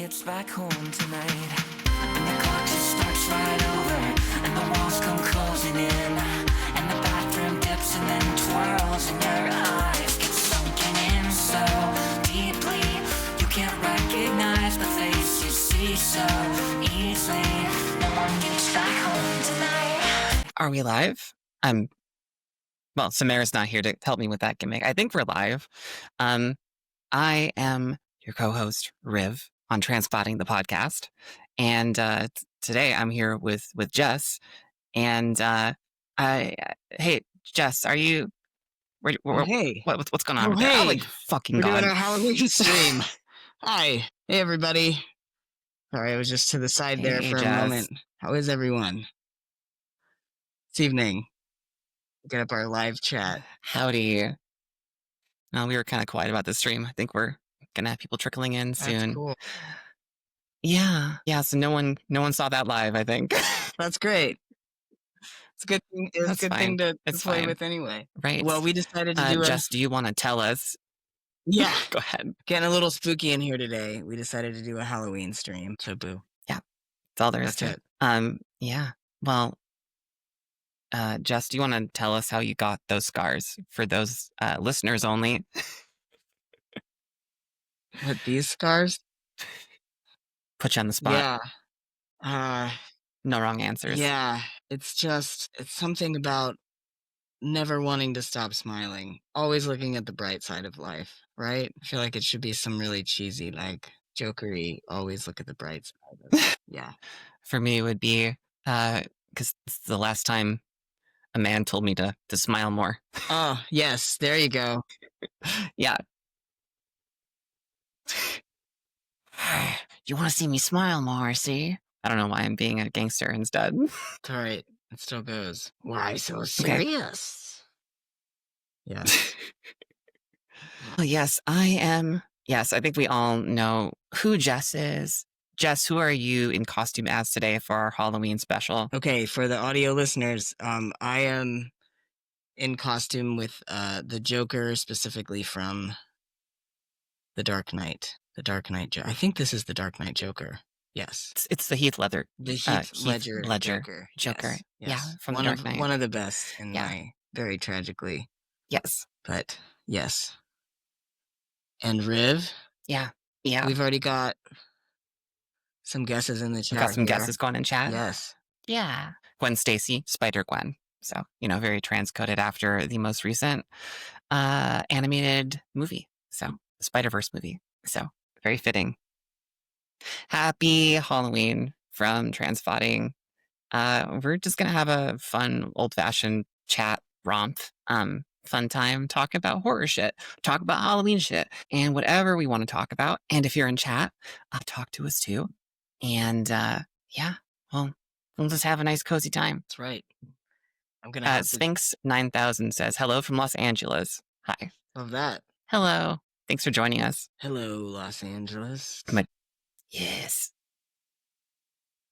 gets back home tonight. And the clock just starts right over, and the walls come closing in, and the bathroom dips and then twirls, and your eyes get sunken in so deeply you can't recognize the face you see so easily. No one gets back home tonight. Are we live? Well, Samara's not here to help me with that gimmick. I think we're live. I am your co-host, Riv, on Transpotting the podcast. And today I'm here with Jess. And hey, Jess, are you... Hey. What's going on? Hey. Oh, my fucking We're God. doing our Halloween stream. Hi. Hey, everybody. Sorry, I was just to the side there for Jess. a moment. How is everyone? This evening. Get up our live chat. Howdy. No, we were kind of quiet about this stream. I think we're gonna have people trickling in soon. That's cool. Yeah. So no one saw that live, I think. That's great. It's a good thing. It's That's a good fine. thing to It's play fine. with anyway. Right. Well, we decided to do Jess, do you want to tell us? Yeah. Go ahead. Getting a little spooky in here today. We decided to do a Halloween stream. So boo. Yeah. That's all there is That's to it. Yeah. Well, Jess, do you want to tell us how you got those scars for those listeners only? What, these scars? Put you on the spot. Yeah. No wrong answers. Yeah. It's something about never wanting to stop smiling. Always looking at the bright side of life, right? I feel like it should be some really cheesy, like jokery, always look at the bright side. Yeah. For me, it would be because it's the last time a man told me to smile more. Oh, yes. There you go. Yeah. You want to see me smile more, see? I don't know why I'm being a gangster instead. It's all right. It still goes. Why so serious? Okay. Yeah. Well, yes, I am. Yes, I think we all know who Jess is. Jess, who are you in costume as today for our Halloween special? Okay, for the audio listeners, I am in costume with the Joker, specifically from The Dark Knight. The Dark Knight Joker. I think this is the Dark Knight Joker. Yes. It's the Heath Ledger. The Heath Ledger Joker. Yes. Yeah, from The Dark Knight. One of the best in my, very tragically. Yes. But, yes. And Riv? Yeah. We've already got some guesses in the chat. We've got some guesses going in chat. Yes. Yeah. Gwen Stacy, Spider-Gwen. So, very transcoded after the most recent animated movie. So, the Spider-Verse movie. So, very fitting. Happy Halloween from Transpotting. We're just going to have a fun, old-fashioned chat romp. Fun time, talk about horror shit, talk about Halloween shit, and whatever we want to talk about. And if you're in chat, talk to us too. And we'll just have a nice cozy time. That's right. I'm gonna Sphinx 9000 says hello from Los Angeles. Hi. Love that. Hello. Thanks for joining us. Hello, Los Angeles. Yes.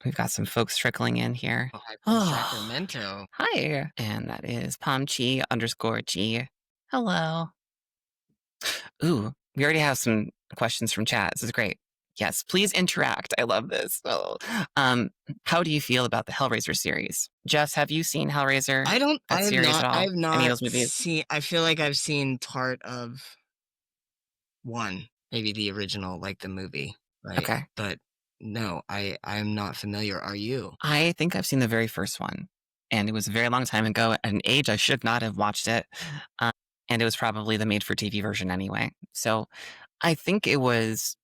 We've got some folks trickling in here. Oh, hi from Sacramento. Hi. And that is PalmChi_G. Hello. Ooh, we already have some questions from chat. This is great. Yes, please interact. I love this. Oh. How do you feel about the Hellraiser series? Jess, have you seen Hellraiser? I have not Any of those movies? I feel like I've seen part of one, maybe the original, like the movie. Right? Okay. But no, I'm not familiar. Are you? I think I've seen the very first one, and it was a very long time ago at an age I should not have watched it. And it was probably the made-for-TV version anyway. So I think it's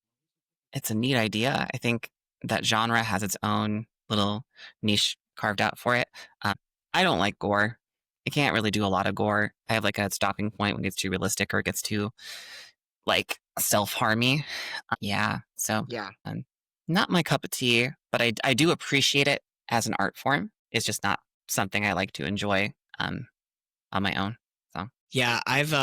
a neat idea. I think that genre has its own little niche carved out for it. I don't like gore. I can't really do a lot of gore. I have like a stopping point when it gets too realistic or it gets too like self-harmy. So not my cup of tea, but I do appreciate it as an art form. It's just not something I like to enjoy on my own. So yeah, I've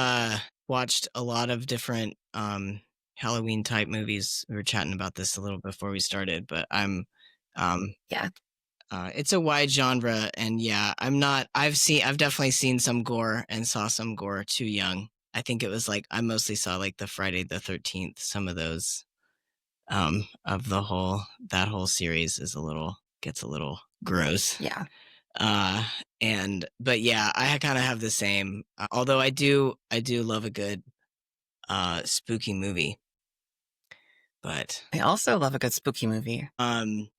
watched a lot of different Halloween type movies. We were chatting about this a little before we started, but it's a wide genre, and I've definitely seen some gore and saw some gore too young. I think it was like I mostly saw like the Friday the 13th, some of those of that whole series is gets a little gross. Yeah. But yeah, I kind of have the same. Although I do love a good spooky movie. But I also love a good spooky movie.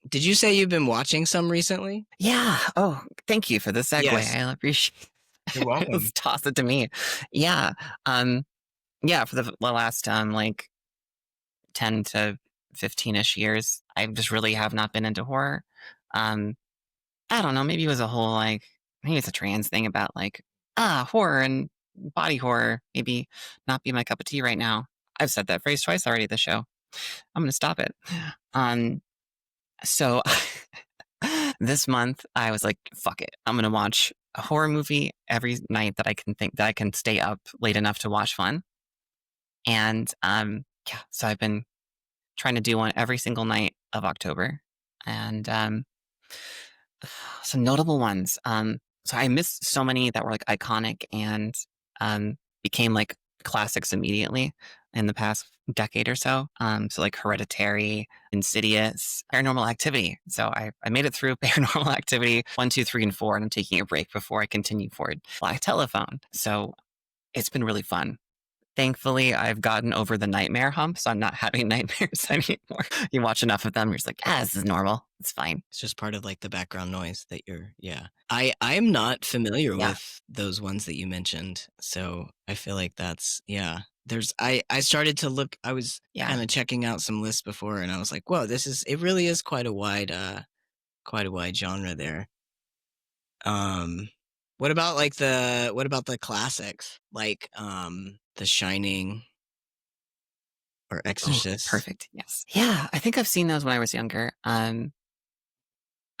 did you say you've been watching some recently? Yeah. Oh, thank you for the segue. Yes. I appreciate. You're welcome. Just toss it to me. Yeah. Yeah. For the last like 10 to 15-ish years, I just really have not been into horror. I don't know. Maybe it was a whole like maybe it's a trans thing about like horror and body horror. Maybe not be my cup of tea right now. I've said that phrase twice already this show. I'm gonna stop it. So this month I was like, fuck it. I'm gonna watch a horror movie every night that I can think that I can stay up late enough to watch one. And yeah, so I've been trying to do one every single night of October. And some notable ones. So I missed so many that were like iconic and became like classics immediately in the past decade or so. So like Hereditary, Insidious, Paranormal Activity. So I made it through Paranormal Activity 1, 2, 3, and 4, and I'm taking a break before I continue forward. Black Telephone. So it's been really fun. Thankfully, I've gotten over the nightmare hump, so I'm not having nightmares anymore. You watch enough of them, you're just like, this is normal. It's fine. It's just part of like the background noise that I'm not familiar Yeah. with those ones that you mentioned. So I feel like that's, I started to look, I was kind of checking out some lists before and I was like, whoa, it really is quite a wide genre there. What about the classics like The Shining or Exorcist? Perfect. Yes. Yeah, I think I've seen those when I was younger.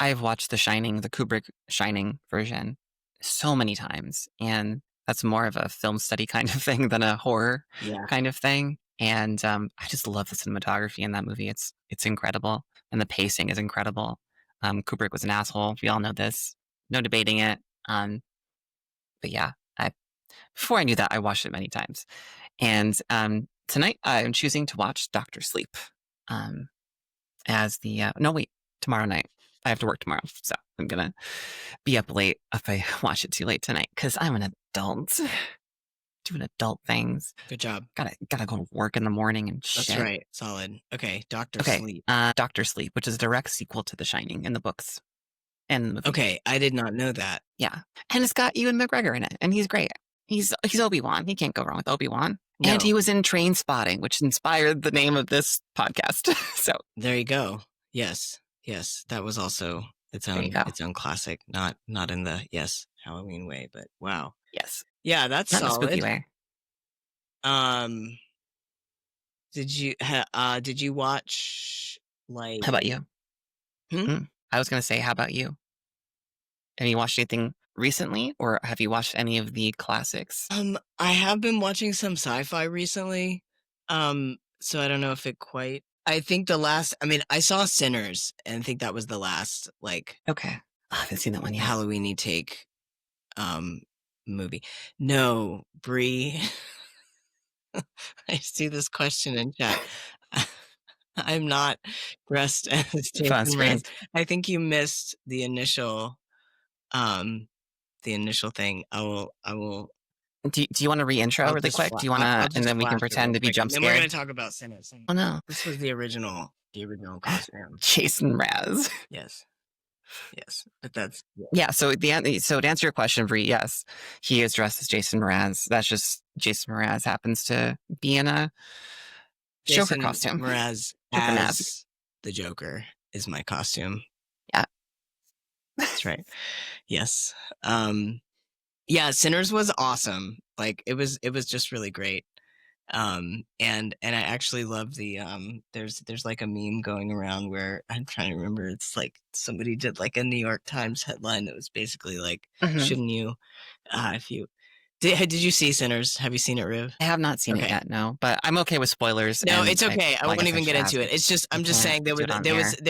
I've watched The Shining, the Kubrick Shining version, so many times, and that's more of a film study kind of thing than a horror kind of thing. And I just love the cinematography in that movie. It's incredible, and the pacing is incredible. Kubrick was an asshole. We all know this. No debating it. But yeah, before I knew that, I watched it many times. And tonight, I'm choosing to watch Doctor Sleep as the no wait, tomorrow night. I have to work tomorrow, so I'm gonna be up late if I watch it too late tonight because I'm an adult doing adult things. Good job. Gotta go to work in the morning and shit. That's right. Solid. Okay, Doctor Sleep. Doctor Sleep, which is a direct sequel to The Shining in the books and the movie. Okay, I did not know that. Yeah, and it's got Ewan McGregor in it, and he's great. He's Obi-Wan. He can't go wrong with Obi-Wan. No. And he was in Train Spotting, which inspired the name of this podcast. So there you go. Yes, that was also its own classic. Not in the Halloween way, but wow. Yes. Yeah, that's not solid. In a spooky way. Did you watch like? How about you? I was gonna say, how about you? Have you watched anything recently, or have you watched any of the classics? I have been watching some sci-fi recently. So I don't know if it quite. I think I saw Sinners, and I think that was the last Okay, I haven't seen that one yet. Halloween-y take movie. No, Brie. I see this question in chat. I'm not dressed as Jason Riv. I think you missed the initial thing. I will. Do you want to re-intro really quick? Do you want to, and then we can pretend to be jump scared? And then we're going to talk about Sinners. Oh no, this was the original costume. Jason Raz. Yes, but that's So to answer your question, Bree, yes, he is dressed as Jason Mraz. That's just Jason Mraz happens to be in a Joker costume. Mraz as the Joker is my costume. Yeah, that's right. Yes. Yeah, Sinners was awesome. Like it was just really great. And I actually love the there's like a meme going around where I'm trying to remember, it's like somebody did like a New York Times headline that was basically like, shouldn't you if you did you see Sinners? Have you seen it, Riv? I have not seen it yet, no, but I'm okay with spoilers. No, it's okay. I won't even get into it. It's just I'm just saying there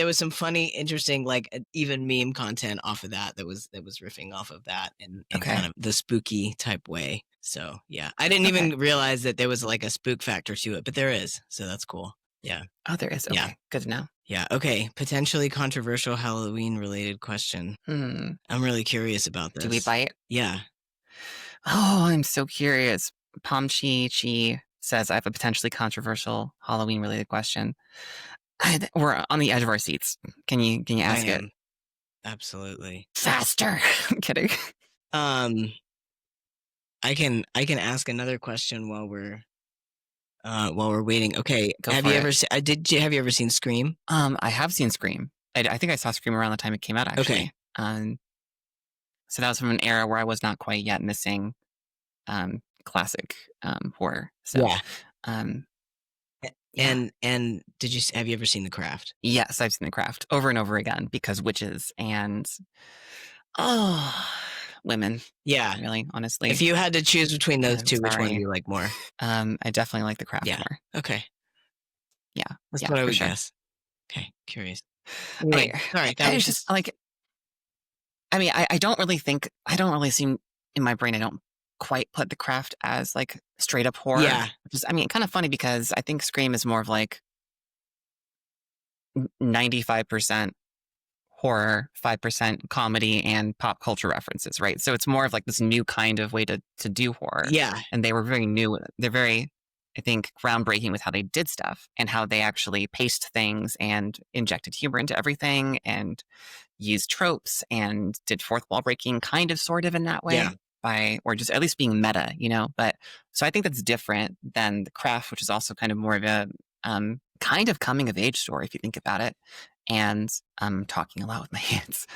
was some funny, interesting, like even meme content off of that was riffing off of that in kind of the spooky type way. So yeah, I didn't even realize that there was like a spook factor to it, but there is. So that's cool. Yeah. Oh, there is. Yeah. Okay, good to know. Yeah. Okay. Potentially controversial Halloween related question. Hmm. I'm really curious about this. Do we bite? Yeah. Oh, I'm so curious. Palm Chi says I have a potentially controversial Halloween related question. We're on the edge of our seats. Can you I ask it am. Absolutely. faster? I'm kidding. I can ask another question while we're waiting. Okay. Go Have for you it. ever have you ever seen Scream? I have seen Scream. I think I saw Scream around the time it came out, actually. Okay. So that was from an era where I was not quite yet missing classic horror. So, Yeah. um, Yeah. And have you ever seen The Craft? Yes, I've seen The Craft over and over again because witches and women. Yeah. Really, honestly. If you had to choose between those I'm two, which one do sorry. you like more? I definitely like The Craft Yeah. more. Okay. Yeah, That's yeah, what I for would sure. guess. Okay. Curious. Anyway, sorry. That was It's just like, I mean, I don't really seem in my brain. I don't quite put The Craft as like straight up horror. Yeah. Which is, I mean, kind of funny because I think Scream is more of like 95% horror, 5% comedy and pop culture references, right? So it's more of like this new kind of way to do horror. Yeah. And they were very new. They're very, I think, groundbreaking with how they did stuff and how they actually paced things and injected humor into everything and used tropes and did fourth wall breaking kind of sort of in that way. Yeah. Or just at least being meta, But so I think that's different than The Craft, which is also kind of more of a kind of coming of age story if you think about it. And I'm talking a lot with my hands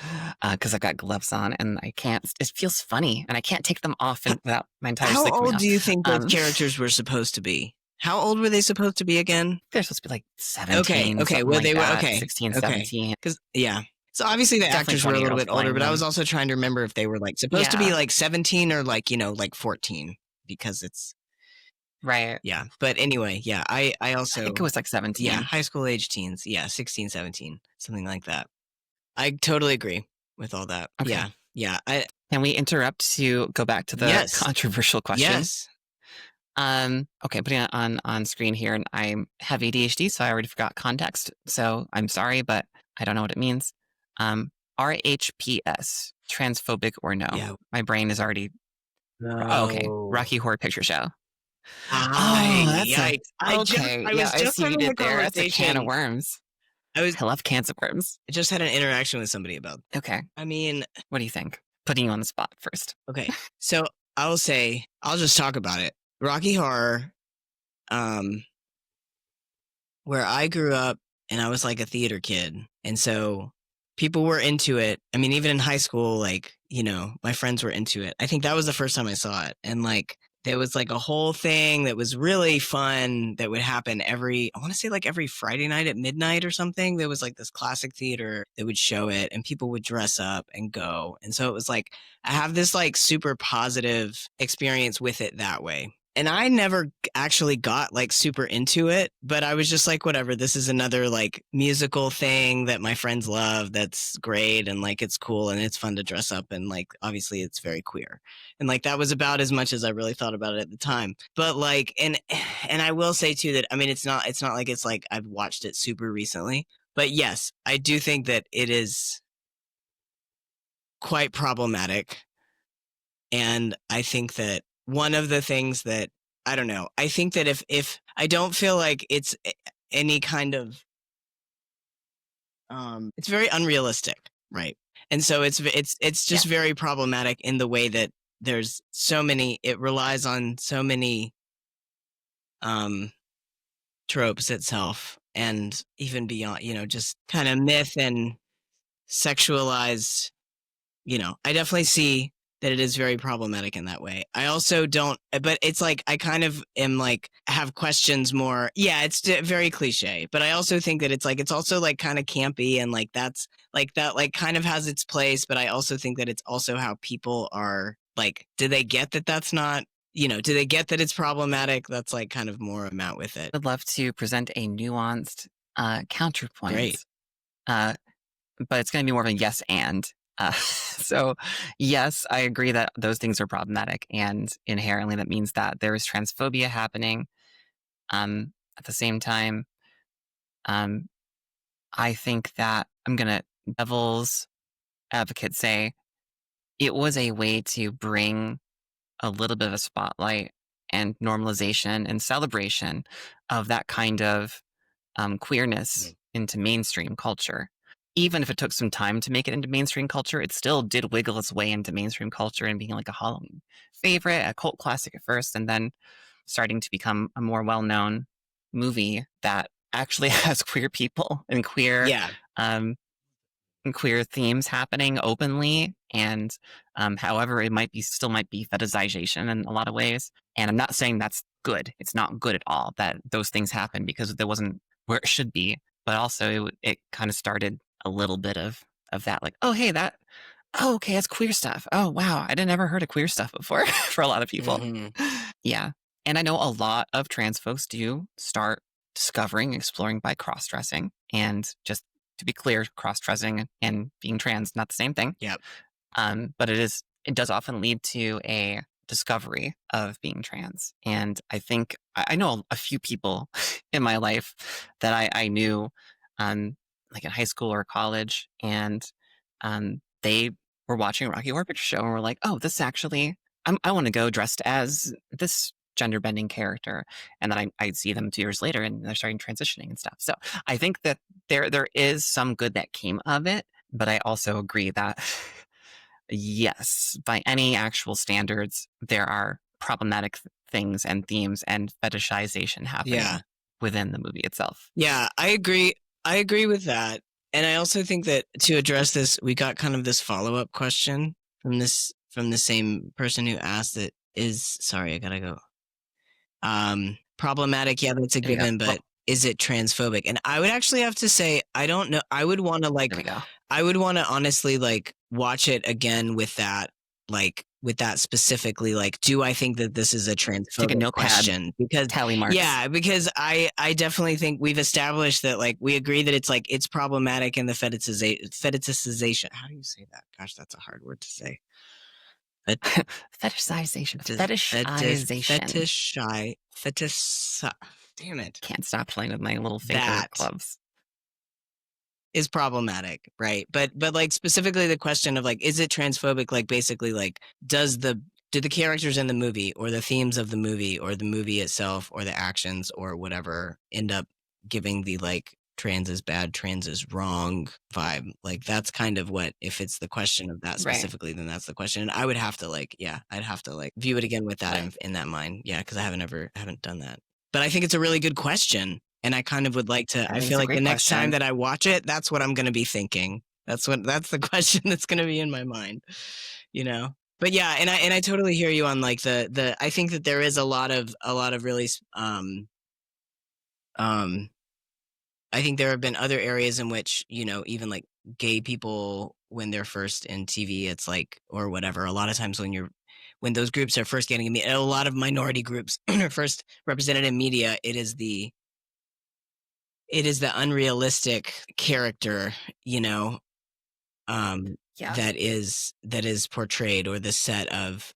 because I've got gloves on and I can't. It feels funny and I can't take them off without my entire How sleeve coming old off. do you think those characters were supposed to be? How old were they supposed to be again? They're supposed to be like 17. Okay. Well, like they were that, okay. 16, Okay. 17. Because So obviously the Definitely actors were a little 20-year-olds bit older, playing but I them. was also trying to remember if they were like supposed to be Yeah. like 17 or like, like 14 because it's Right. yeah. But anyway, yeah, I I also think it was like 17. yeah, high school age teens. Yeah, 16, 17, something like that. I totally agree with all that. Okay. Yeah. Yeah. Can we interrupt to go back to the Yes. controversial question? Yes. Okay, putting it on screen here, and I have ADHD, so I already forgot context. So I'm sorry, but I don't know what it means. RHPS, transphobic or no? Yeah. My brain is already. Oh, okay. Rocky Horror Picture Show. That's yikes. Okay, I was I just see what you having a did there. That's a can of conversation. worms. I love cans of worms. just had an interaction with somebody about. Okay, I mean, what do you think? Putting you on the spot first. okay. So I'll just talk about it. Rocky Horror, where I grew up and I was like a theater kid. And so people were into it. I mean, even in high school, like, my friends were into it. I think that was the first time I saw it. And like, there was like a whole thing that was really fun that would happen I want to say like every Friday night at midnight or something. There was like this classic theater that would show it and people would dress up and go. And so it was like, I have this like super positive experience with it that way. And I never actually got like super into it, but I was just like, whatever, this is another like musical thing that my friends love. That's great. And like, it's cool and it's fun to dress up. And like, obviously it's very queer. And like, that was about as much as I really thought about it at the time. But like, and I will say too that, I mean, it's not like it's like I've watched it super recently, but yes, I do think that it is quite problematic. And I think that one of the things that, I don't know, I think that if I don't feel like it's any kind of, it's very unrealistic, right? And so it's just very problematic in the way that there's so many, it relies on so many tropes itself and even beyond, just kind of myth and sexualized, I definitely see that it is very problematic in that way. I also don't, but it's like, I kind of am like, have questions more. Yeah, it's very cliche, but I also think that it's like, it's also like kind of campy and like, that's like, that like kind of has its place. But I also think that it's also how people are like, do they get that that's not, do they get that it's problematic? That's like kind of more I'm at with it. I'd love to present a nuanced counterpoint. Great. But it's going to be more of a yes and. So, yes, I agree that those things are problematic, and inherently that means that there is transphobia happening. At the same time, Um, I think that I'm gonna devil's advocate say it was a way to bring a little bit of a spotlight and normalization and celebration of that kind of queerness into mainstream culture. Even if it took some time to make it into mainstream culture, it still did wiggle its way into mainstream culture and being like a Halloween favorite, a cult classic at first, and then starting to become a more well-known movie that actually has queer people Yeah. um, and queer themes happening openly. And however, it might be still might be fetishization in a lot of ways. And I'm not saying that's good. It's not good at all that those things happen because there wasn't where it should be. But also, it kind of started a little bit of that, like, oh hey, that oh okay, that's queer stuff. Oh wow, I didn't ever heard of queer stuff before for a lot of people. hmm Yeah, and I know a lot of trans folks do start discovering, exploring by cross dressing, and just to be clear, cross dressing and being trans not the same thing. Yep. But it does often lead to a discovery of being trans. And I think I know a few people in my life that I knew like in high school or college, and they were watching a Rocky Horror Picture Show and were like, oh, this actually I want to go dressed as this gender bending character. And then I'd see them 2 years later and they're starting transitioning and stuff. So I think that there is some good that came of it, but I also agree that yes, by any actual standards, there are problematic things and themes and fetishization happening Yeah. within the movie itself. Yeah, I agree. I agree with that. And I also think that to address this, we got kind of this follow-up question from the same person who asked it is sorry, I gotta go. Problematic, yeah, that's a There we go. given, but is it transphobic? And I would actually have to say, I don't know. I would want to There we go. honestly like watch it again with that specifically, like, do I think that this is a Take a transphobic notepad, question? Because tally marks. yeah, because I definitely think we've established that, like, we agree that it's problematic in the fetishization. How do you say that? Gosh, that's a hard word to say. Fetishization. Damn it. Can't stop playing with my little finger That gloves. is problematic, right? But like specifically the question of like, is it transphobic? Like basically like, do the characters in the movie or the themes of the movie or the movie itself or the actions or whatever end up giving the like trans is bad, trans is wrong vibe? Like that's kind of what, if it's the question of that Right. specifically, then that's the question. And I would have to like, I'd have to like view it again with that Right. in that mind. Yeah, because I haven't done that. But I think it's a really good question. And I kind of would like to, I think feel it's a like the great next time question. that I watch it, that's what I'm going to be thinking. That's the question that's going to be in my mind, you know? But yeah, and I totally hear you on like the I think that there is a lot of really I think there have been other areas in which, you know, even like gay people when they're first in TV, it's like, or whatever, a lot of times when those groups are first getting a lot of minority groups are first represented in media, it is the unrealistic character, you know, Yeah. that is portrayed, or the set of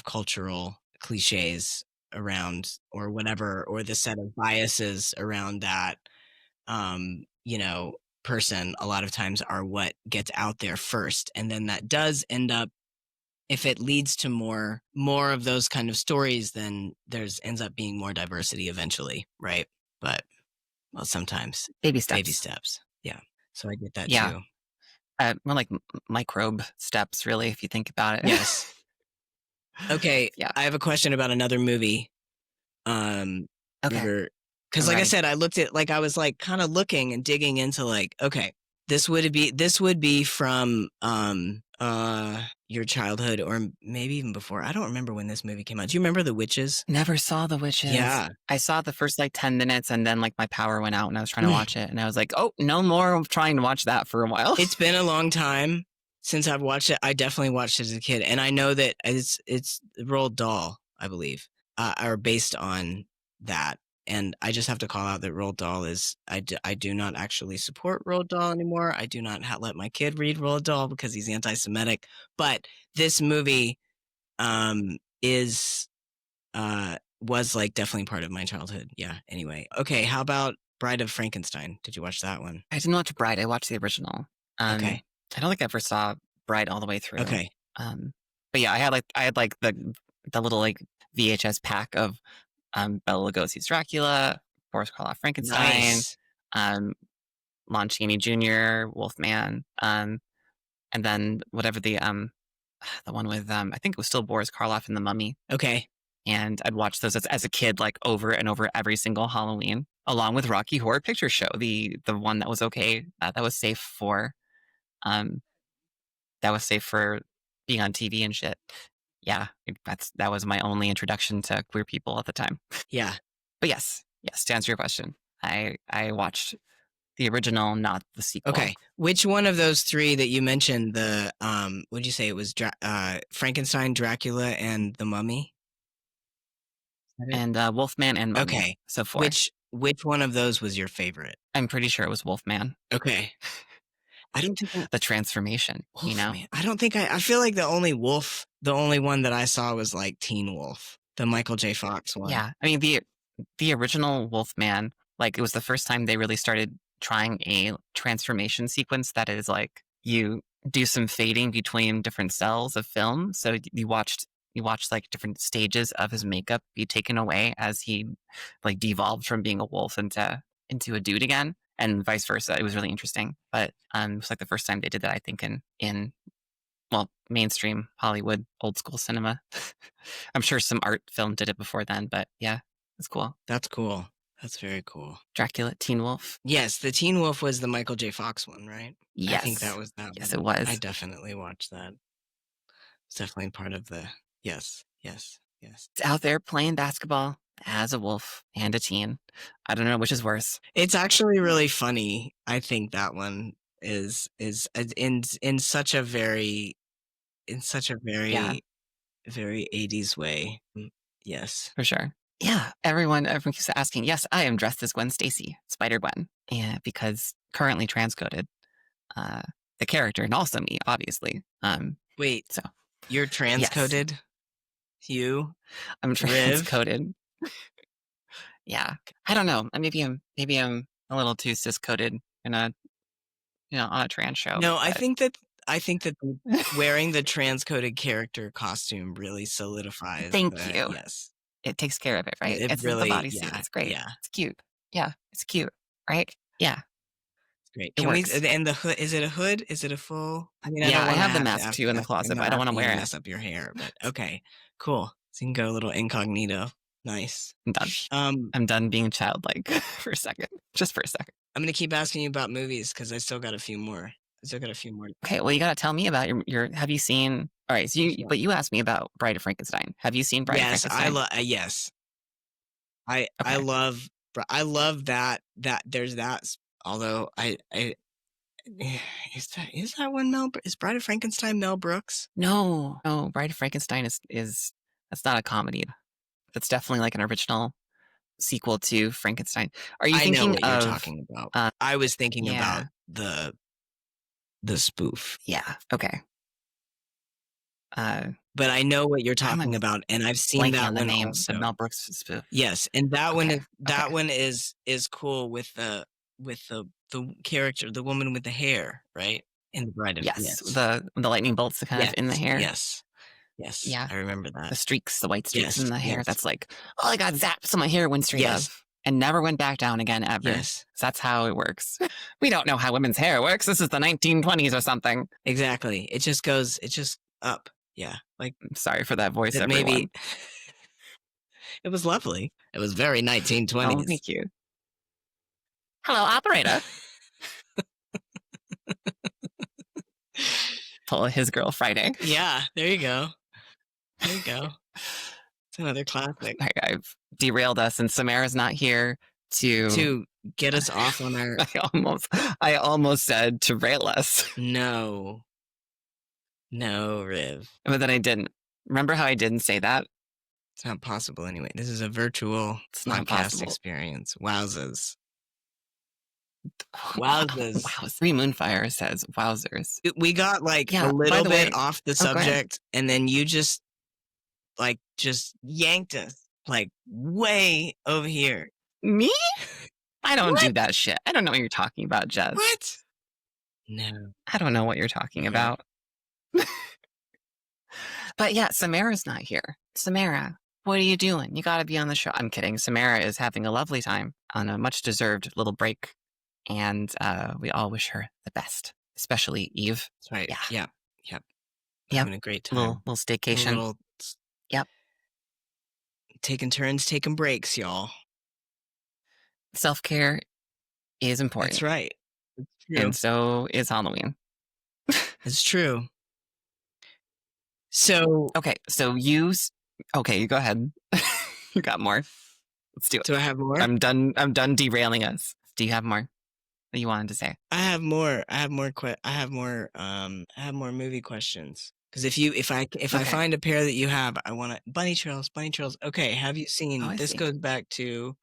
cultural cliches around or whatever, or the set of biases around that you know, person a lot of times are what gets out there first. And then that does end up, if it leads to more of those kind of stories, then ends up being more diversity eventually, right? But well, sometimes Baby steps. baby steps. Yeah. So I get that Yeah. too. More like microbe steps, really, if you think about it. Yes. Okay. Yeah. I have a question about another movie. Okay. Because I'm like I ready. said, I was like kind of looking and digging into like, okay, this would be from your childhood or maybe even before. I don't remember when this movie came out. Do you remember The Witches? Never saw The Witches. Yeah. I saw the first like 10 minutes and then like my power went out and I was trying to watch it and I was like, oh, no more of trying to watch that for a while. It's been a long time since I've watched it. I definitely watched it as a kid, and I know that it's Roald Dahl, I believe, are based on that. And I just have to call out that Roald Dahl is, I do not actually support Roald Dahl anymore. I do not let my kid read Roald Dahl because he's anti-Semitic. But this movie was like definitely part of my childhood. Yeah. Anyway. Okay. How about Bride of Frankenstein. Did you watch that one? I didn't watch Bride. I watched the original. Okay. I don't think I ever saw Bride all the way through. Okay. But yeah, I had like the little like VHS pack of Bela Lugosi's Dracula, Boris Karloff Frankenstein, Nice. Lon Chaney Jr., Wolfman, and then whatever the one with I think it was still Boris Karloff and the Mummy. Okay. And I'd watch those as a kid, like over and over every single Halloween, along with Rocky Horror Picture Show, the one that was okay, that was safe for being on TV and shit. Yeah, that was my only introduction to queer people at the time. Yeah. But yes, to answer your question, I watched the original, not the sequel. Okay. Which one of those three that you mentioned, the would you say it was Frankenstein, Dracula, and the Mummy? And Wolfman and Mummy. Okay. So 4. Which one of those was your favorite? I'm pretty sure it was Wolfman. Okay. I don't think the transformation, Wolfman. I don't think I feel like the only one that I saw was like Teen Wolf, the Michael J. Fox one. Yeah. I mean, the original Wolfman, like, it was the first time they really started trying a transformation sequence that is like you do some fading between different cells of film. So you watched like different stages of his makeup be taken away as he like devolved from being a wolf into a dude again, and vice versa. It was really interesting. But it was like the first time they did that, I think, in mainstream Hollywood, old school cinema. I'm sure some art film did it before then, but yeah, it's cool. That's cool. That's very cool. Dracula, Teen Wolf. Yes, the Teen Wolf was the Michael J. Fox one, right? Yes. I think that was that yes, one. it was. I definitely watched that. It's definitely part of the yes. It's out there playing basketball as a wolf and a teen. I don't know which is worse. It's actually really funny. I think that one is in such a very very 80s way. Yes. For sure. Yeah, everyone keeps asking. Yes, I am dressed as Gwen Stacy, Spider-Gwen, and because currently transcoded, the character, and also me, obviously. Wait, so you're transcoded? Yes. I'm transcoded. Yeah, I don't know. Maybe I'm a little too cis-coded in a on a trans show. No, but I think that wearing the transcoded character costume really solidifies. Thank you. Yes. It takes care of it, right? It's really, the bodysuit. It's great. Yeah. It's cute. Yeah, it's cute, right? Yeah. It's great. Can we, and the hood, is it a hood? Is it a full? I mean, I have the mask too in the closet, but I don't want to wear it. Mess up your hair, but okay, cool. So you can go a little incognito. Nice. I'm done. I'm done being childlike for a second. Just for a second. I'm going to keep asking you about movies because I still got a few more. Okay, well, you got to tell me about your have you seen, all right, so you asked me about Bride of Frankenstein. Have you seen Bride of Frankenstein? Yes. I love that there's that, although is that one is Bride of Frankenstein Mel Brooks? No, Bride of Frankenstein is that's not a comedy. That's definitely like an original sequel to Frankenstein. Are you thinking I know what you're talking about. I was thinking about the spoof. Yeah. Okay. But I know what you're talking about, and I've seen that one also. The Mel Brooks spoof. Yes, and that one is cool with the character, the woman with the hair, right? In the Bride of the lightning bolts kind of in the hair. Yes. Yeah, I remember that. The streaks, the white streaks in the hair. That's like, oh, I got zapped, so my hair went straight up and never went back down again ever. Yes. So that's how it works. We don't know how women's hair works. This is the 1920s or something. Exactly. It just goes up. Yeah. Like, I'm sorry for that voice, everyone. Maybe it was lovely. It was very 1920s. Oh, thank you. Hello, operator. Pull his girl Friday. Yeah, there you go. It's another classic. I've derailed us, and Samara's not here to get us off on our. I almost said to rail us. No, Riv. But then I didn't. Remember how I didn't say that? It's not possible anyway. This is a virtual podcast experience. Wowzers. Wowzers. Three Moonfire says wowzers. We got like a little bit off the subject, and then you just yanked us like way over here. Me? I don't do What? that shit. I don't know what you're talking about, Jess. What? No. I don't know what you're talking about. But yeah, Samara's not here. Samara, what are you doing? You got to be on the show. I'm kidding. Samara is having a lovely time on a much deserved little break. And we all wish her the best, especially Eve. That's right. Yeah. Yep. Yep. Having a great time. Little A staycation. little Yep. taking turns, taking breaks, y'all. Self-care is important. That's right. It's true. And so is Halloween. It's true. So Okay, so you go ahead. You got more. Let's do it. do I have more? I'm done derailing us. Do you have more that you wanted to say? I have more. I have more movie questions. Because if I find a pair that you have, I want to bunny trails. Okay, have you seen? Oh, I This see. goes back to.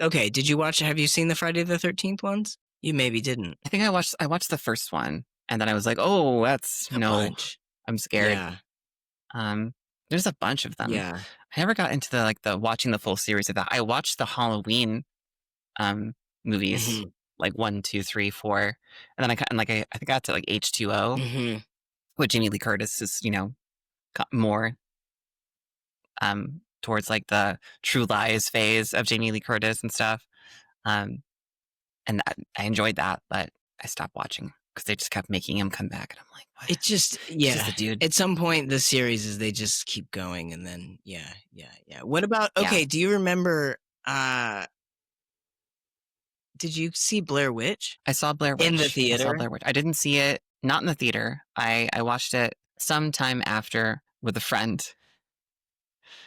Okay, did you watch? Have you seen the Friday the 13th ones? You maybe didn't. I think I watched the first one, and then I was like, oh, that's A bunch. I'm scared. Yeah. There's a bunch of them. Yeah. I never got into the watching the full series of that. I watched the Halloween movies, like 1, 2, 3, 4, and then I think I got to like H2O, with Jamie Lee Curtis is got more towards like the True Lies phase of Jamie Lee Curtis and stuff, and I enjoyed that, but I stopped watching because they just kept making him come back, and I'm like, what? It just He's just a dude. At some point, the series is they just keep going, and then yeah. What about? Okay, do you remember? Did you see Blair Witch? I saw Blair Witch in the theater. I saw Blair Witch. I didn't see it, not in the theater. I watched it sometime after with a friend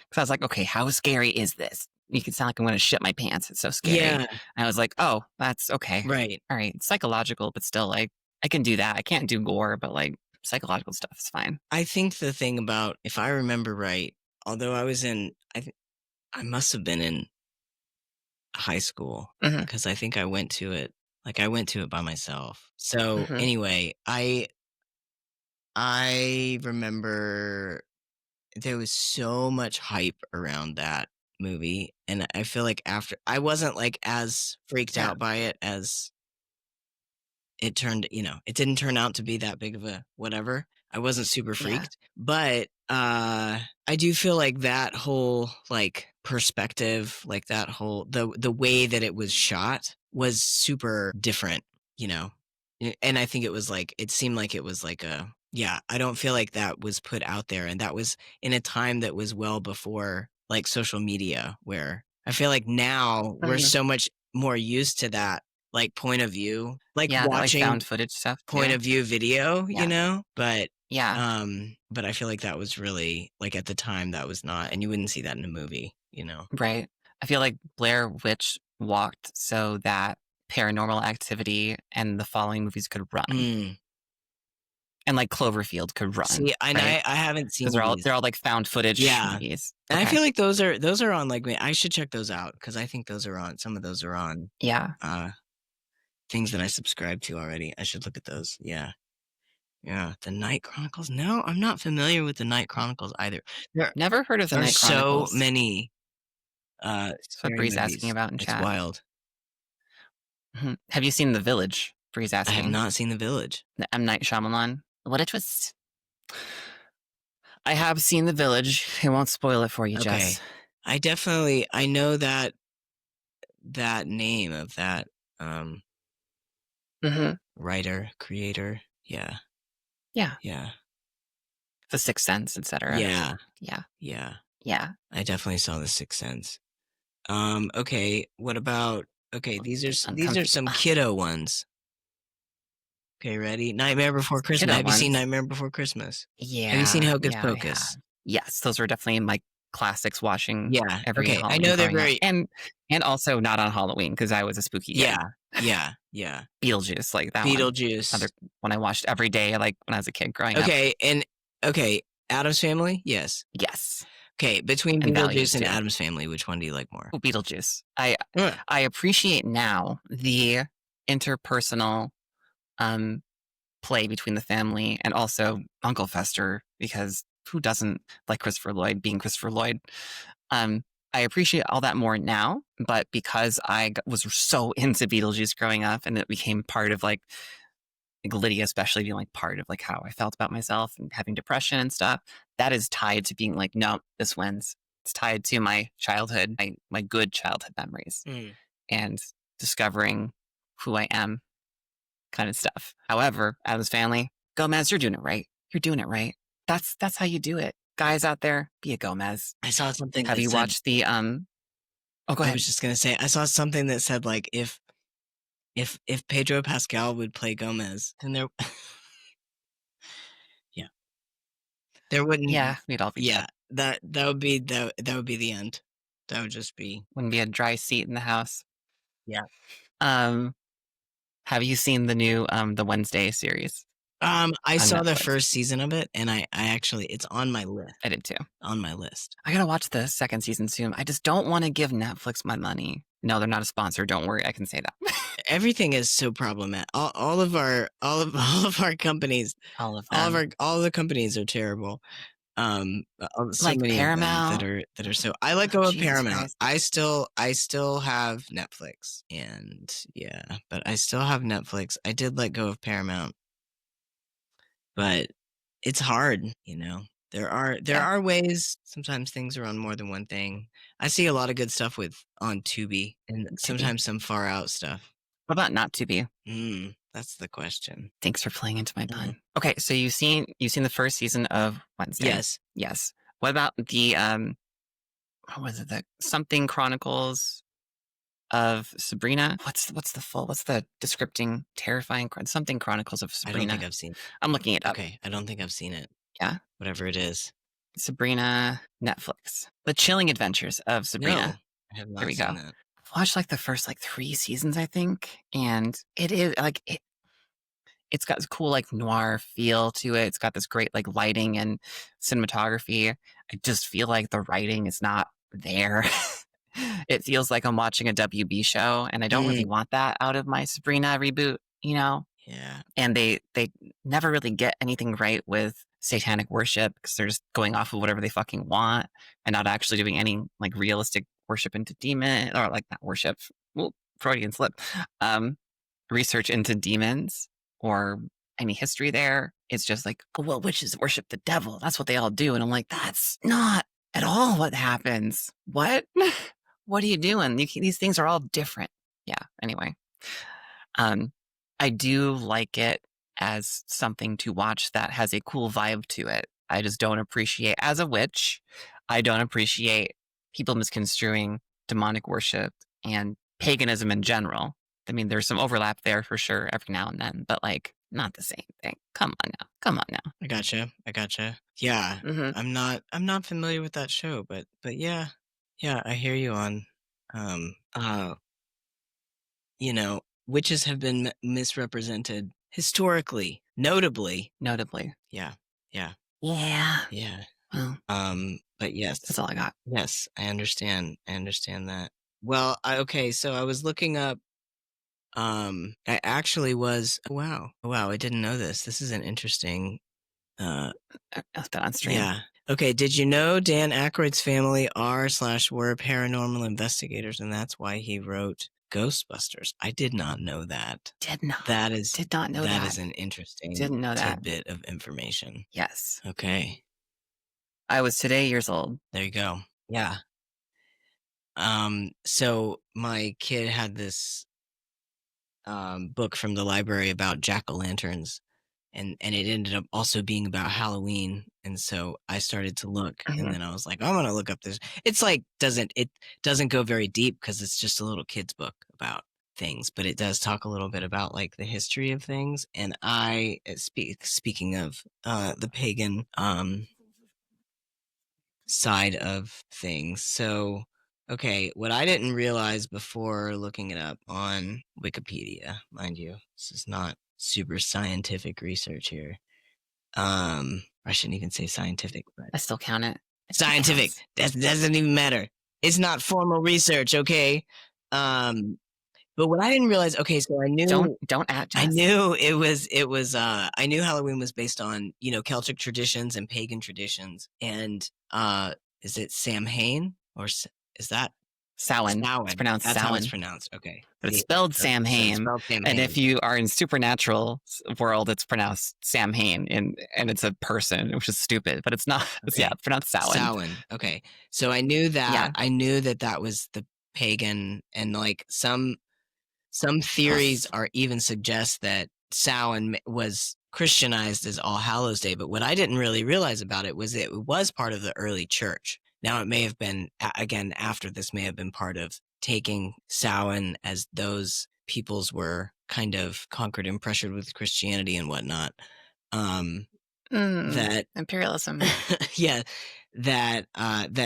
because I was like, okay, how scary is this? You can sound like I'm going to shit my pants. It's so scary. Yeah. And I was like, oh, that's okay. Right. All right. It's psychological, but still, like, I can do that. I can't do gore, but like psychological stuff is fine. I think the thing about, if I remember right, although I was I must have been in high school because I think I went to it. Like I went to it by myself. So anyway, I remember there was so much hype around that movie, and I feel like after I wasn't like as freaked out by it as it turned, it didn't turn out to be that big of a whatever. I wasn't super freaked, but I do feel like that whole like perspective, like that whole the way that it was shot was super different, and I think it was like it seemed like it was like I don't feel like that was put out there, and that was in a time that was well before like social media, where I feel like now we're so much more used to that like point of view, like watching that, like, found footage stuff point of view video, but but I feel like that was really like at the time that was not, and you wouldn't see that in a movie, Right. I feel like Blair Witch walked so that Paranormal Activity and the following movies could run. And like Cloverfield could run. See, I haven't seen because they're all like found footage movies. And I feel like those are on like I should check those out because I think those are on, some of those are on things that I subscribe to already. I should look at those. Yeah. The Night Chronicles. No, I'm not familiar with the Night Chronicles either. Never heard of the Night Chronicles. So many That's what Bree's asking about in chat. It's wild. Have you seen The Village? Bree's asking. I have not seen The Village. The M. Night Shyamalan. What a twist. I have seen The Village. I won't spoil it for you, Jess. I know that name of that writer, creator. Yeah. The Sixth Sense, etc. Yeah. I definitely saw The Sixth Sense. Okay, what about these are some kiddo ones. Okay, ready? Nightmare Before Christmas. Have you seen Nightmare Before Christmas? Yeah. Have you seen Hocus Pocus? Yes, those are definitely my classics watching every Halloween. I know they're very and also not on Halloween because I was a spooky kid. Yeah. Beetlejuice, like that Beetlejuice. Another one I watched every day, like when I was a kid growing up. Addams Family? Yes. Okay, between Beetlejuice and Addams Family, which one do you like more? Oh, Beetlejuice. I appreciate now the interpersonal play between the family and also Uncle Fester, because who doesn't like Christopher Lloyd being Christopher Lloyd? I I appreciate all that more now, but because was so into Beetlejuice growing up, and it became part of like Lydia, especially being like part of like how I felt about myself and having depression and stuff, that is tied to being like, no, this wins. It's tied to my childhood, my good childhood memories and discovering who I am, kind of stuff. However, Adam's Family, Gomez, you're doing it right. You're doing it right. That's how you do it. Guys out there, be a Gomez. I saw something. Have that you said, watched the Oh, go I ahead. was just gonna say I saw something that said like if Pedro Pascal would play Gomez, then there, yeah, there wouldn't. Yeah, we'd all be Yeah, dead. that would be that would be the end. That would just be. Wouldn't be a dry seat in the house. Yeah. Have you seen the new the Wednesday series? I saw the Netflix? first season of it, and I actually it's on my list. I did too. On my list. I gotta watch the second season soon. I just don't want to give Netflix my money. No, they're not a sponsor. Don't worry, I can say that. Everything is so problematic. All of our companies, All of them. all of the companies are terrible. So Like many Paramount. of them that are so. I let go of Jesus Paramount. Christ. I still have Netflix, and yeah, but I still have Netflix. I did let go of Paramount, but it's hard, you know. There are ways. Sometimes things are on more than one thing. I see a lot of good stuff on Tubi, and sometimes some far out stuff. What about not to be? That's the question. Thanks for playing into my pun. Okay, so you've seen the first season of Wednesday. Yes. What about the what was it? The Something Chronicles of Sabrina? What's the descripting terrifying Something Chronicles of Sabrina? I don't think I've seen it. I'm looking it up. Okay, I don't think I've seen it. Yeah. Whatever it is. Sabrina, Netflix. The Chilling Adventures of Sabrina. No, I have not Here we seen go. that. I've watched like the first like 3 seasons, I think, and it is like it's got this cool like noir feel to it. It's got this great like lighting and cinematography. I just feel like the writing is not there. It feels like I'm watching a WB show, and I don't really want that out of my Sabrina reboot, you know? Yeah. And they never really get anything right with satanic worship because they're just going off of whatever they fucking want and not actually doing any like realistic worship into demon or like not worship. Well, Freudian slip. Research into demons or any history there. It's just like, oh, well, witches worship the devil. That's what they all do. And I'm like, that's not at all what happens. What? What are you doing? These things are all different. Yeah. Anyway, I do like it as something to watch that has a cool vibe to it. I just don't appreciate, as a witch, I don't appreciate people misconstruing demonic worship and paganism in general. I mean, there's some overlap there for sure every now and then, but like not the same thing. Come on now. I gotcha. Yeah. I'm not familiar with that show, but yeah, I hear you on. You know, witches have been misrepresented historically, notably. Yeah. Well, but yes, that's all I got. Yes, I understand that. Well, okay, so I was looking up. I actually was. Wow, I didn't know this. This is an interesting. That's been on stream. Yeah. Okay. Did you know Dan Aykroyd's family are/were paranormal investigators, and that's why he wrote Ghostbusters? I did not know that. Did not know that. That is an interesting tidbit of information. Yes. Okay. I was today years old. There you go. Yeah. So my kid had this book from the library about jack-o'-lanterns, and it ended up also being about Halloween. And so I started to look, and then I was like, I'm gonna look up this. It's like it doesn't go very deep because it's just a little kid's book about things, but it does talk a little bit about like the history of things. And I speaking of the pagan side of things. So okay, what I didn't realize before looking it up on Wikipedia, mind you, this is not super scientific research here. I shouldn't even say scientific, but I still count it. Scientific. That doesn't even matter. It's not formal research, okay? But what I didn't realize, okay, so I knew don't add Jess. I knew it was I knew Halloween was based on, Celtic traditions and pagan traditions. And is it Samhain or Is that Samhain. It's Samhain? pronounced That's how it's Samhain, pronounced. Okay. but it's See, spelled so it's Samhain. spelled And if Samhain. you are in supernatural world, it's pronounced Samhain, and it's a person, which is stupid, but it's not. It's, yeah, Okay. it's pronounced Samhain. Samhain. Okay. So I knew Yeah. that. I knew that that was the pagan, and like some theories are even suggest that Samhain was Christianized as All Hallows Day, but what I didn't really realize about it was it was part of the early church. Now it may have been again after this may have been part of taking Samhain as those peoples were kind of conquered and pressured with Christianity and whatnot. That Imperialism. yeah, that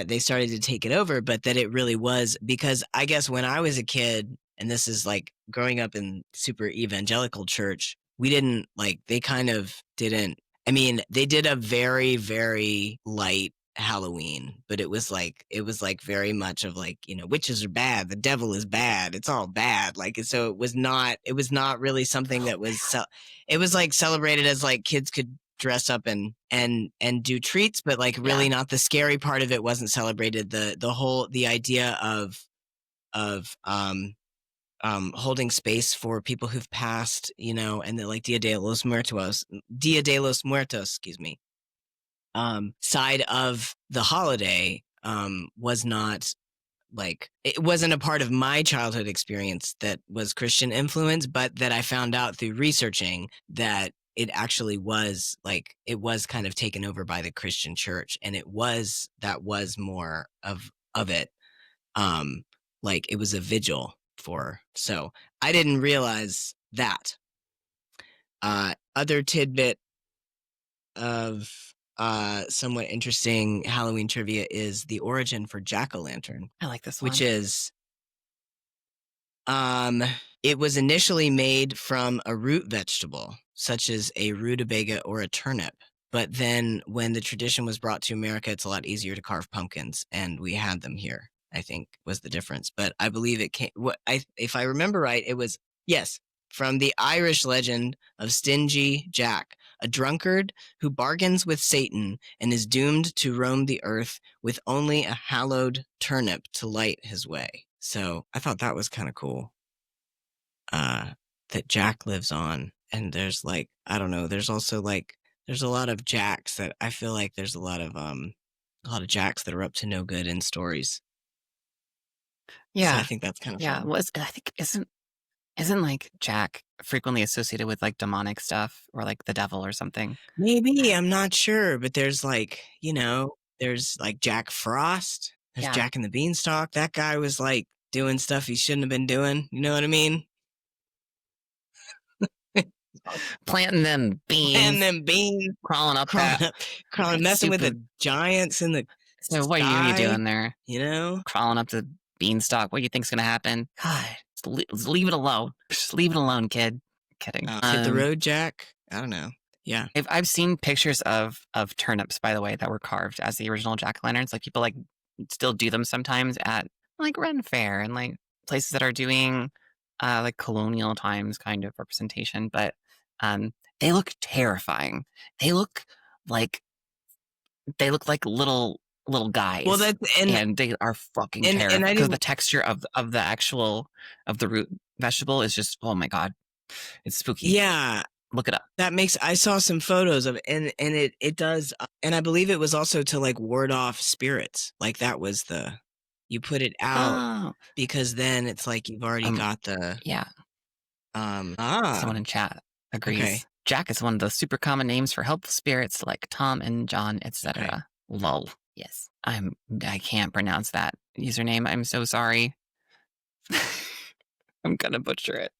they started to take it over, but that it really was because I guess when I was a kid, and this is like growing up in super evangelical church, we didn't like they kind of didn't. I mean, they did a very very light Halloween, but it was like very much of like, you know, witches are bad, the devil is bad, it's all bad. Like, so it was not really something that was it was like celebrated as like kids could dress up and do treats, but like really Yeah. not the scary part of it wasn't celebrated. The idea of holding space for people who've passed, you know, and the like Dia de los Muertos, excuse me, side of the holiday was not like it wasn't a part of my childhood experience that was Christian influence, but that I found out through researching that it actually was like it was kind of taken over by the Christian church, and that was more of it. Like it was a vigil for, so I didn't realize that. Other tidbit of somewhat interesting Halloween trivia is the origin for jack-o'-lantern, I like this which one. is it was initially made from a root vegetable, such as a rutabaga or a turnip. But then when the tradition was brought to America, it's a lot easier to carve pumpkins, and we had them here, I think, was the difference. But I believe it came, if I remember right, it was, yes, from the Irish legend of Stingy Jack, a drunkard who bargains with Satan and is doomed to roam the earth with only a hallowed turnip to light his way. So I thought that was kind of cool. That Jack lives on, and there's like, I don't know, there's also like there's a lot of Jacks that I feel like there's a lot of Jacks that are up to no good in stories. Yeah. So I think that's kind of Yeah. fun. I think isn't like Jack frequently associated with like demonic stuff or like the devil or something? Maybe, I'm not sure, but there's like, you know, there's like Jack Frost, there's Yeah. Jack and the Beanstalk. That guy was like doing stuff he shouldn't have been doing. You know what I mean? Planting them beans, And them beans, crawling up that messing with stupid. the giants in the So what are you sky, doing there? you know? Crawling up the beanstalk. What do you think's gonna happen? God, just leave it alone. Just leave it alone, kid. Kidding. Hit the road, Jack. I don't know. Yeah. I've seen pictures of turnips, by the way, that were carved as the original jack-o'-lanterns. Like people like still do them sometimes at like Ren Fair and like places that are doing like colonial times kind of representation. But they look terrifying. They look like little guys. Well, that's and they are fucking and terrifying I because didn't. the texture of the actual of the root vegetable is just, oh my god, it's spooky. Yeah, Look it up. that makes. I saw some photos of it, and it does, and I believe it was also to like ward off spirits. Like that was you put it out Oh, because then it's like you've already got the yeah. ah. Someone in chat agrees. Okay. Jack is one of the super common names for helpful spirits like Tom and John, etc. Okay. Lol. Yes. I can't pronounce that username. I'm so sorry. I'm gonna butcher it.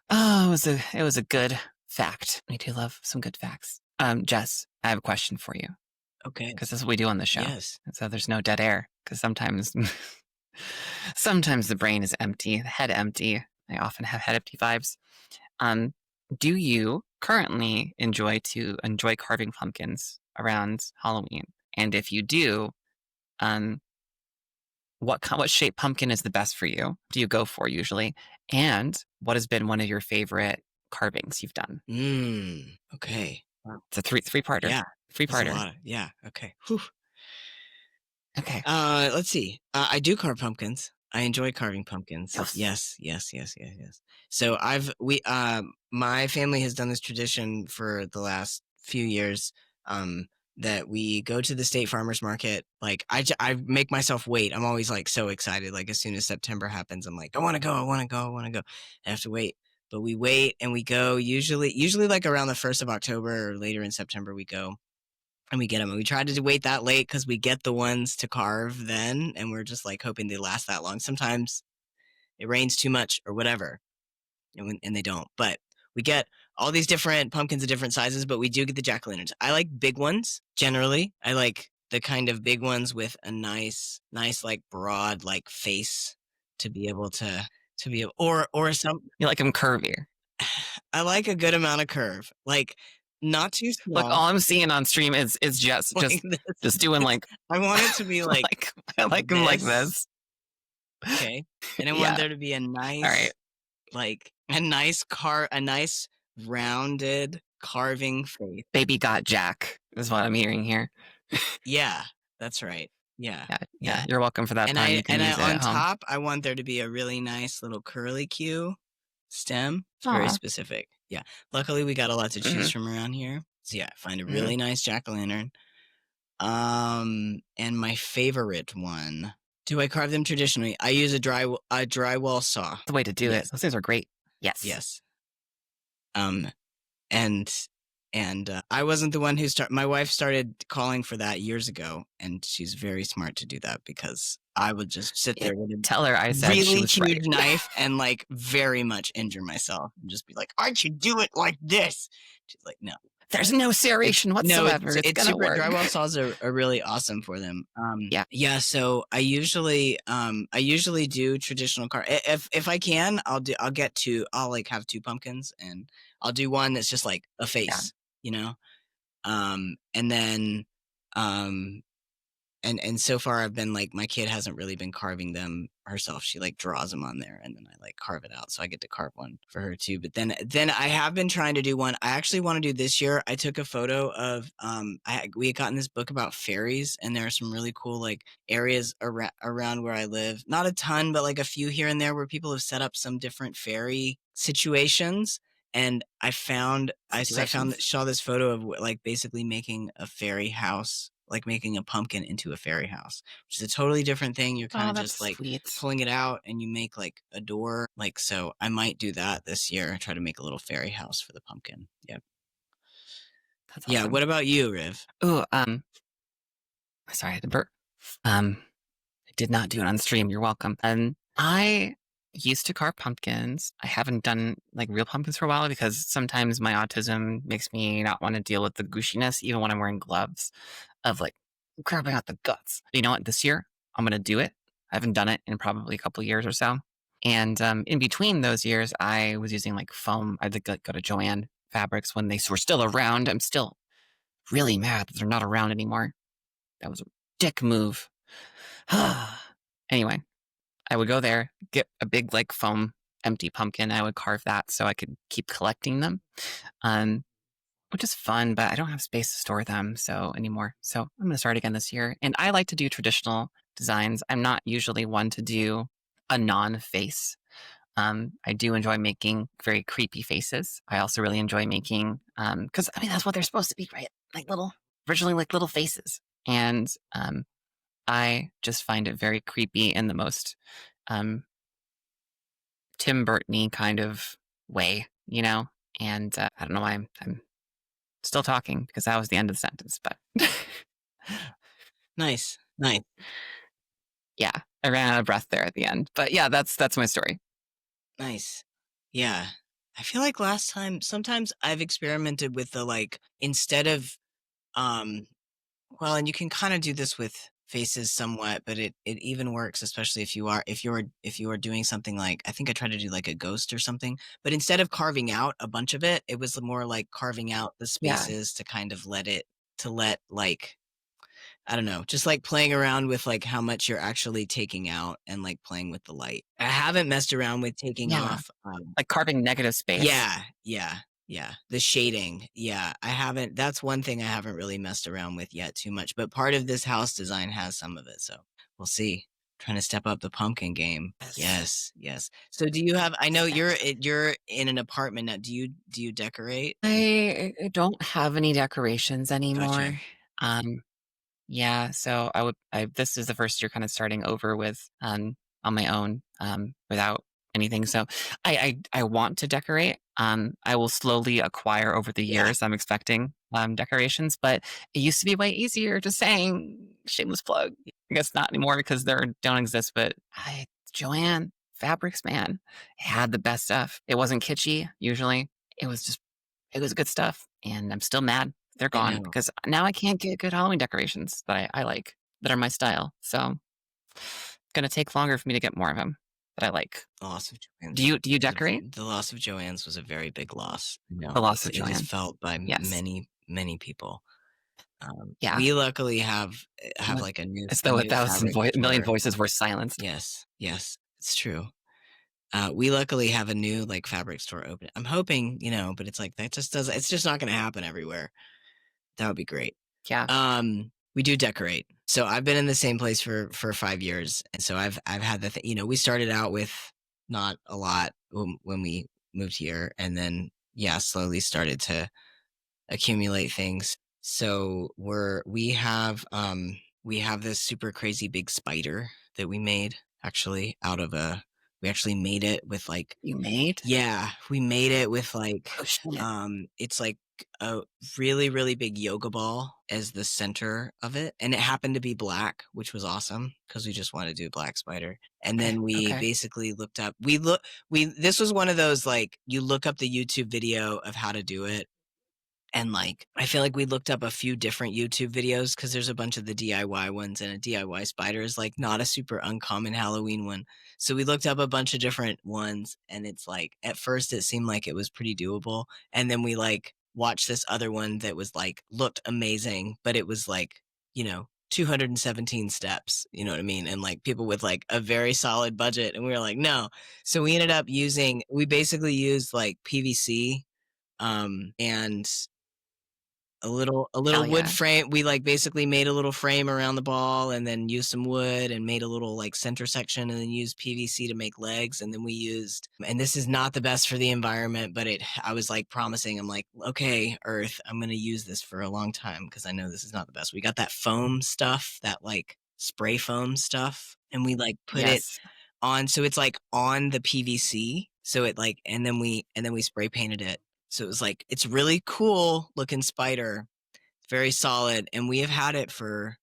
Oh, it was a good fact. We do love some good facts. Jess, I have a question for you. Okay. Because that's what we do on the show. Yes. And so there's no dead air. Because sometimes the brain is empty, the head empty. I often have head empty vibes. Do you currently enjoy carving pumpkins around Halloween? And if you do, what shape pumpkin is the best for you? Do you go for usually? And what has been one of your favorite carvings you've done? Okay. It's a three-parter. Yeah. Three-parter. Yeah. Okay. Whew. Okay. Let's see. I do carve pumpkins. I enjoy carving pumpkins. Yes. Yes. So my family has done this tradition for the last few years. That we go to the state farmers market. Like I make myself wait. I'm always like so excited. Like as soon as September happens, I'm like, I want to go. I have to wait, but we wait and we go. Usually like around the 1st of October or later in September, we go and we get them. And we try to wait that late because we get the ones to carve then, and we're just like hoping they last that long. Sometimes it rains too much or whatever, and they don't. But we get all these different pumpkins of different sizes, but we do get the jack-o'-lanterns. I like big ones generally. I like the kind of big ones with a nice like broad like face to be able to be or some. You like them curvy. I like a good amount of curve, like not too Look, small. all I'm seeing on stream is Jess Like just doing like I want it to be like I like them like this. Okay. And I Yeah. want there to be a All nice, right. like a nice rounded carving face. Baby got Jack is what I'm hearing here. Yeah, that's right. Yeah. Yeah. You're welcome for that And time. You can use it on at home. top, I want there to be a really nice little curly Q stem. It's very Aw. specific. Yeah. Luckily, we got a lot to choose Mhm. from around here. So yeah, find a really nice jack-o'-lantern. And my favorite one. Do I carve them traditionally? I use a drywall saw. The way to do Yes. it. Those things are great. Yes. Yes. And I wasn't the one who started. My wife started calling for that years ago, and she's very smart to do that because I would just sit there with a Tell her I said she really was huge right. knife and like very much injure myself and just be like, "I should do it like this." She's like, "No." There's no serration whatsoever. It's gonna super. work. Drywall saws are really awesome for them. Yeah. So I usually do traditional car. If I can, I'll get two. I'll like have two pumpkins, and I'll do one that's just like a face, you know. And then and so far I've been like, my kid hasn't really been carving them herself. She like draws them on there and then I like carve it out. So I get to carve one for her too. But then I have been trying to do one I actually want to do this year. I took a photo of we had gotten this book about fairies, and there are some really cool like areas around where I live. Not a ton, but like a few here and there where people have set up some different fairy situations. And I saw this photo of like basically making a fairy house, like making a pumpkin into a fairy house, which is a totally different thing. You're kind of just like pulling it out and you make like a door. Like, so I might do that this year. Try to make a little fairy house for the pumpkin. Yep. That's awesome. Yeah. What about you, Riv? Ooh, sorry, I had to burp. I did not do it on stream. You're welcome. I used to carve pumpkins. I haven't done like real pumpkins for a while because sometimes my autism makes me not want to deal with the gushiness, even when I'm wearing gloves, of like carving out the guts. But you know what? This year, I'm going to do it. I haven't done it in probably a couple years or so. And in between those years, I was using like foam. I'd like go to Joanne Fabrics when they were still around. I'm still really mad that they're not around anymore. That was a dick move. Anyway, I would go there, get a big like foam empty pumpkin. I would carve that so I could keep collecting them, which is fun, but I don't have space to store them anymore. So I'm going to start again this year. And I like to do traditional designs. I'm not usually one to do a non-face. I do enjoy making very creepy faces. I also really enjoy making, because I mean, that's what they're supposed to be, right? Like originally like little faces. And I just find it very creepy in the most Tim Burton-y kind of way, you know? And I don't know why I'm still talking because that was the end of the sentence, but Nice. Yeah, I ran out of breath there at the end. But yeah, that's my story. Nice. Yeah. I feel like sometimes I've experimented with the like, instead of well, and you can kind of do this with faces somewhat, but it even works, especially if you are doing something like, I think I tried to do like a ghost or something, but instead of carving out a bunch of it, it was more like carving out the spaces to kind of let like, I don't know, just like playing around with like how much you're actually taking out and like playing with the light. I haven't messed around with taking off like carving negative space. Yeah. Yeah, the shading. Yeah, I haven't that's one thing I haven't really messed around with yet too much, but part of this house design has some of it, so we'll see. Trying to step up the pumpkin game. Yes. Yes, yes. So do you have I know Yes. you're in an apartment now. Do you decorate? I don't have any decorations Gotcha. anymore. Um, yeah, so this is the first year kind of starting over with on my own without anything. So I want to decorate. I will slowly acquire over the Yeah, years. I'm expecting decorations, but it used to be way easier. Just saying, shameless plug. I guess not anymore because there don't exist. But Joanne Fabrics, man, had the best stuff. It wasn't kitschy usually. It was just it was good stuff, and I'm still mad they're I gone know. because now I can't get good Halloween decorations that I like, that are my style. So it's gonna take longer for me to get more of them that I like. Loss of Do Joanne's you was a decorate? the loss of Joanne's was a very big loss. The No, loss of it is Joanne. felt by Yes. many, many people. Yeah. We luckily have, What like, as a though new fabric a million store. voices were silenced. Yes, yes, it's true. We luckily have a new, like, fabric store open. I'm hoping, but it's like, that just doesn't it's just not gonna happen everywhere. That would be great. Yeah. We do decorate. So I've been in the same place for 5 years, and so I've had we started out with not a lot when we moved here, and then, yeah, slowly started to accumulate things. So we have this super crazy big spider that we made actually out of a we actually made it with like You made? yeah, we made it with like Oh, shit. it's like a really, really big yoga ball as the center of it. And it happened to be black, which was awesome because we just wanted to do black spider. And Okay, then we okay. basically looked up this was one of those like you look up the YouTube video of how to do it and, like, I feel like we looked up a few different YouTube videos because there's a bunch of the DIY ones, and a DIY spider is, like, not a super uncommon Halloween one. So we looked up a bunch of different ones, and it's like, at first, it seemed like it was pretty doable, and then we, like, watched this other one that was, like, looked amazing, but it was, like, 217 steps, you know what I mean? And, like, people with, like, a very solid budget, and we were like, "No." So we basically used, like, PVC, and a little Hell wood yeah. frame. We like basically made a little frame around the ball and then used some wood and made a little like center section and then used PVC to make legs. And then we used, and this is not the best for the environment, but I was like promising, I'm like, okay, Earth, I'm going to use this for a long time because I know this is not the best. We got that foam stuff, that like spray foam stuff, and we like put it Yes. on. So it's like on the PVC. So it like, and then we spray painted it. So it was like, it's really cool looking spider, very solid. And we have had it for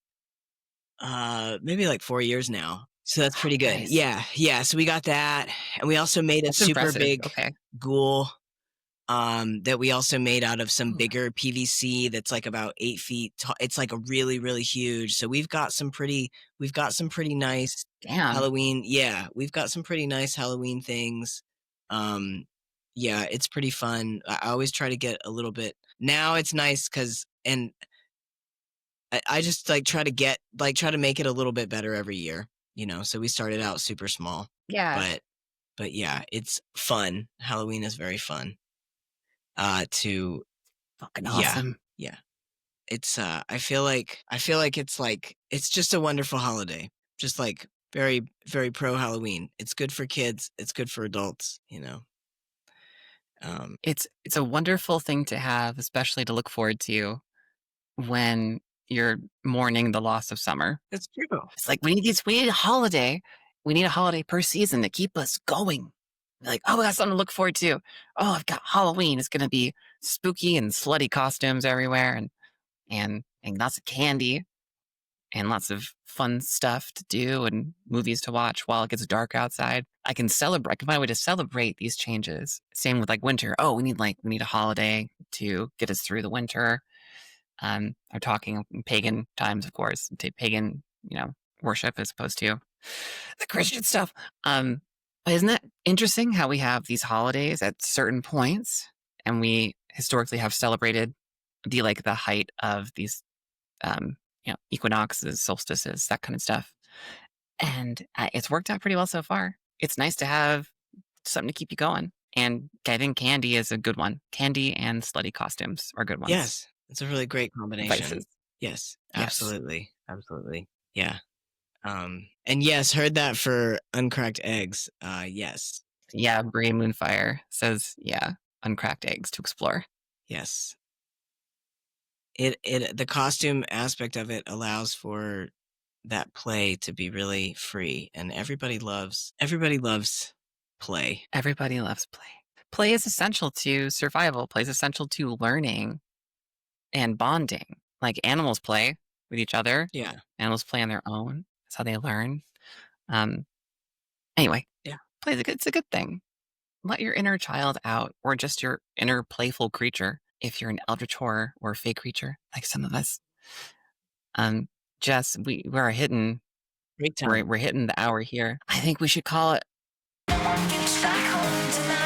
maybe like 4 years now. So that's pretty good. Nice. Yeah. Yeah. So we got that. And we also made a That's super impressive. big Okay. ghoul that we also made out of some Ooh, bigger PVC that's like about 8 feet tall. It's like a really, really huge. So we've got some pretty nice damn. Halloween. Yeah, we've got some pretty nice Halloween things. Um, yeah, it's pretty fun. I always try to get a little bit. Now it's nice because, and I just like try to make it a little bit better every year. So we started out super small, Yeah. but yeah, it's fun. Halloween is very fun. To Fucking Yeah, awesome. yeah. It's I feel like it's just a wonderful holiday. Just like very, very pro Halloween. It's good for kids, it's good for adults. Um, It's a wonderful thing to have, especially to look forward to when you're mourning the loss of summer. it's true. It's like we need a holiday. We need a holiday per season to keep us going. Like, oh, that's something to look forward to. Oh, I've got Halloween. It's gonna be spooky and slutty costumes everywhere and lots of candy and lots of fun stuff to do and movies to watch while it gets dark outside. I can find a way to celebrate these changes. Same with like winter. Oh, we need a holiday to get us through the winter. Are talking pagan times, of course, to pagan, worship as opposed to the Christian stuff. But isn't that interesting how we have these holidays at certain points, and we historically have celebrated the height of these, equinoxes, solstices, that kind of stuff, and it's worked out pretty well so far. It's nice to have something to keep you going. And I think candy is a good one. Candy and slutty costumes are good ones. Yes, it's a really great combination. Vices. Yes, Yes. absolutely, absolutely. Yeah. And yes, heard that for uncracked eggs. Yes, Yeah, Bray Moonfire says, yeah, uncracked eggs to explore. yes. It the costume aspect of it allows for that play to be really free, and everybody loves play. Everybody loves play. Play is essential to survival. Play is essential to learning and bonding. Like animals play with each other. Yeah, Animals play on their own. That's how they learn. Um, anyway, yeah, play is it's a good thing. Let your inner child out, or just your inner playful creature. If you're an eldritch horror or a fey creature, like some of us. Um, Jess, we're hitting great we're time. we're hitting the hour here. I think we should call it. No one gets back home tonight.